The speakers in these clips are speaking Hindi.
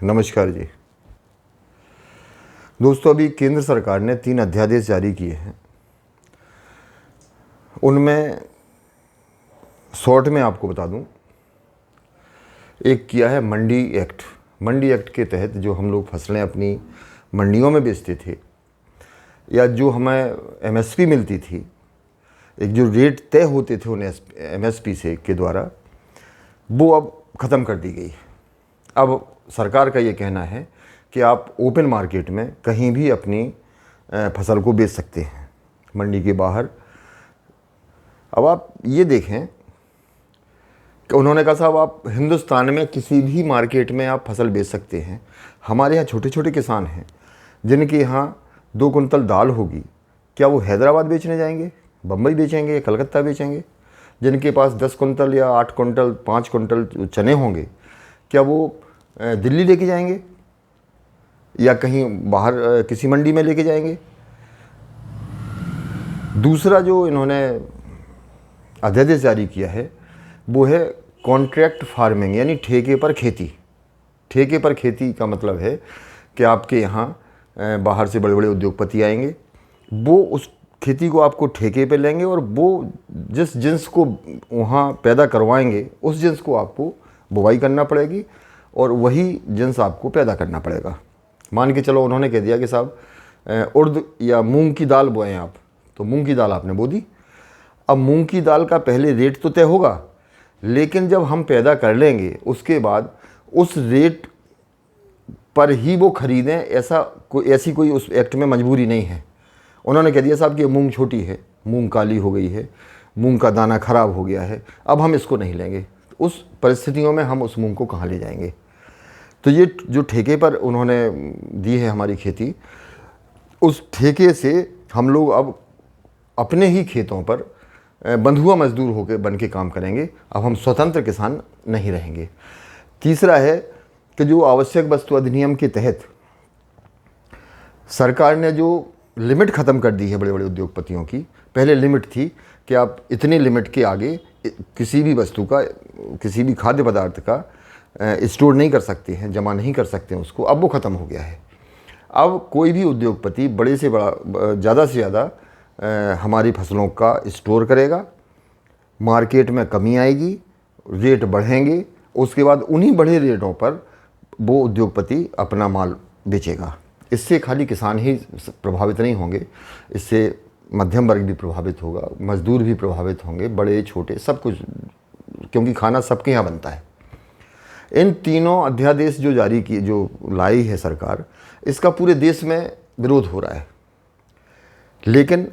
नमस्कार जी दोस्तों, अभी केंद्र सरकार ने 3 अध्यादेश जारी किए हैं। उनमें शॉर्ट में आपको बता दूं, एक किया है मंडी एक्ट। मंडी एक्ट के तहत जो हम लोग फसलें अपनी मंडियों में बेचते थे या जो हमें एमएसपी मिलती थी, एक जो रेट तय होते थे उन्हें एमएसपी से के द्वारा, वो अब ख़त्म कर दी गई। अब सरकार का ये कहना है कि आप ओपन मार्केट में कहीं भी अपनी फसल को बेच सकते हैं, मंडी के बाहर। अब आप ये देखें कि उन्होंने कहा साहब आप हिंदुस्तान में किसी भी मार्केट में आप फसल बेच सकते हैं। हमारे यहाँ छोटे छोटे किसान हैं जिनके यहाँ 2 कुंतल दाल होगी, क्या वो हैदराबाद बेचने जाएंगे, बम्बई बेचेंगे या कलकत्ता बेचेंगे? जिनके पास 10 कुंतल या 8 कुंतल 5 कुंतल चने होंगे, क्या वो दिल्ली लेके जाएंगे या कहीं बाहर किसी मंडी में लेके जाएंगे? दूसरा जो इन्होंने अध्यादेश जारी किया है वो है कॉन्ट्रैक्ट फार्मिंग, यानी ठेके पर खेती। ठेके पर खेती का मतलब है कि आपके यहाँ बाहर से बड़े बड़े उद्योगपति आएंगे, वो उस खेती को आपको ठेके पे लेंगे और वो जिस जिन्स को वहाँ पैदा करवाएंगे उस जिन्स को आपको बुवाई करना पड़ेगी और वही जिन्स आपको पैदा करना पड़ेगा। मान के चलो उन्होंने कह दिया कि साहब उर्द या मूंग की दाल बोएं आप, तो मूंग की दाल आपने बो दी। अब मूंग की दाल का पहले रेट तो तय होगा, लेकिन जब हम पैदा कर लेंगे उसके बाद उस रेट पर ही वो ख़रीदें, ऐसी कोई उस एक्ट में मजबूरी नहीं है। उन्होंने कह दिया साहब कि मूंग छोटी है, मूंग काली हो गई है, मूंग का दाना ख़राब हो गया है, अब हम इसको नहीं लेंगे। उस परिस्थितियों में हम उस मूंग को कहाँ ले जाएंगे? तो ये जो ठेके पर उन्होंने दी है हमारी खेती, उस ठेके से हम लोग अब अपने ही खेतों पर बंधुआ मजदूर होकर बन के काम करेंगे। अब हम स्वतंत्र किसान नहीं रहेंगे। तीसरा है कि जो आवश्यक वस्तु अधिनियम के तहत सरकार ने जो लिमिट ख़त्म कर दी है बड़े बड़े उद्योगपतियों की। पहले लिमिट थी कि आप इतने लिमिट के आगे किसी भी वस्तु का, किसी भी खाद्य पदार्थ का स्टोर नहीं कर सकते हैं, जमा नहीं कर सकते हैं उसको। अब वो ख़त्म हो गया है। अब कोई भी उद्योगपति बड़े से बड़ा, ज़्यादा से ज़्यादा हमारी फसलों का स्टोर करेगा, मार्केट में कमी आएगी, रेट बढ़ेंगे, उसके बाद उन्हीं बढ़े रेटों पर वो उद्योगपति अपना माल बेचेगा। इससे खाली किसान ही प्रभावित नहीं होंगे, इससे मध्यम वर्ग भी प्रभावित होगा, मजदूर भी प्रभावित होंगे, बड़े छोटे सब कुछ, क्योंकि खाना सबके यहाँ बनता है। इन तीनों अध्यादेश जो जारी किए, जो लाई है सरकार, इसका पूरे देश में विरोध हो रहा है। लेकिन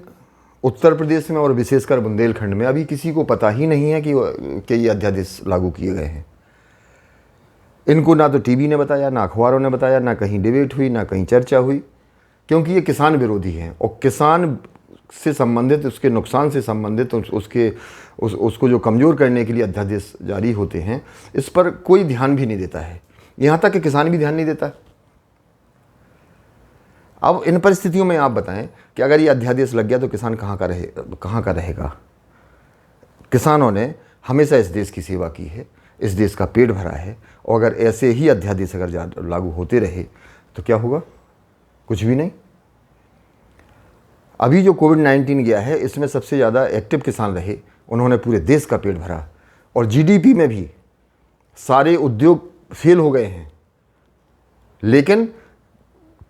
उत्तर प्रदेश में और विशेषकर बुंदेलखंड में अभी किसी को पता ही नहीं है कि ये अध्यादेश लागू किए गए हैं। इनको ना तो टीवी ने बताया, ना अखबारों ने बताया, ना कहीं डिबेट हुई, ना कहीं चर्चा हुई, क्योंकि ये किसान विरोधी हैं और किसान से संबंधित, उसके नुकसान से संबंधित, उसको जो कमज़ोर करने के लिए अध्यादेश जारी होते हैं, इस पर कोई ध्यान भी नहीं देता है। यहाँ तक कि किसान भी ध्यान नहीं देता। अब इन परिस्थितियों में आप बताएं कि अगर ये अध्यादेश लग गया तो किसान कहाँ का रहेगा? किसानों ने हमेशा इस देश की सेवा की है, इस देश का पेट भरा है, और अगर ऐसे ही अध्यादेश अगर लागू होते रहे तो क्या होगा? कुछ भी नहीं। अभी जो कोविड-19 गया है, इसमें सबसे ज़्यादा एक्टिव किसान रहे, उन्होंने पूरे देश का पेट भरा, और जीडीपी में भी सारे उद्योग फेल हो गए हैं, लेकिन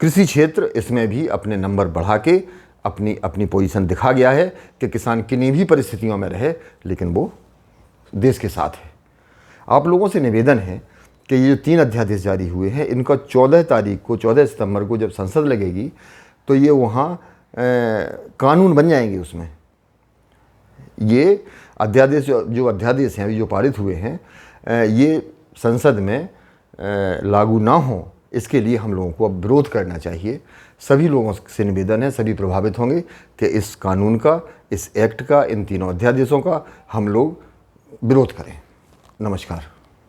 कृषि क्षेत्र इसमें भी अपने नंबर बढ़ा के अपनी पोजीशन दिखा गया है कि किसान किन्हीं भी परिस्थितियों में रहे लेकिन वो देश के साथ है। आप लोगों से निवेदन है कि ये जो 3 अध्यादेश जारी हुए हैं, इनका 14 सितंबर को जब संसद लगेगी तो ये वहाँ कानून बन जाएंगे। उसमें ये अध्यादेश, जो अध्यादेश हैं अभी जो पारित हुए हैं, ये संसद में लागू ना हो, इसके लिए हम लोगों को अब विरोध करना चाहिए। सभी लोगों से निवेदन है, सभी प्रभावित होंगे कि इस कानून का, इस एक्ट का, इन तीनों अध्यादेशों का हम लोग विरोध करें। नमस्कार।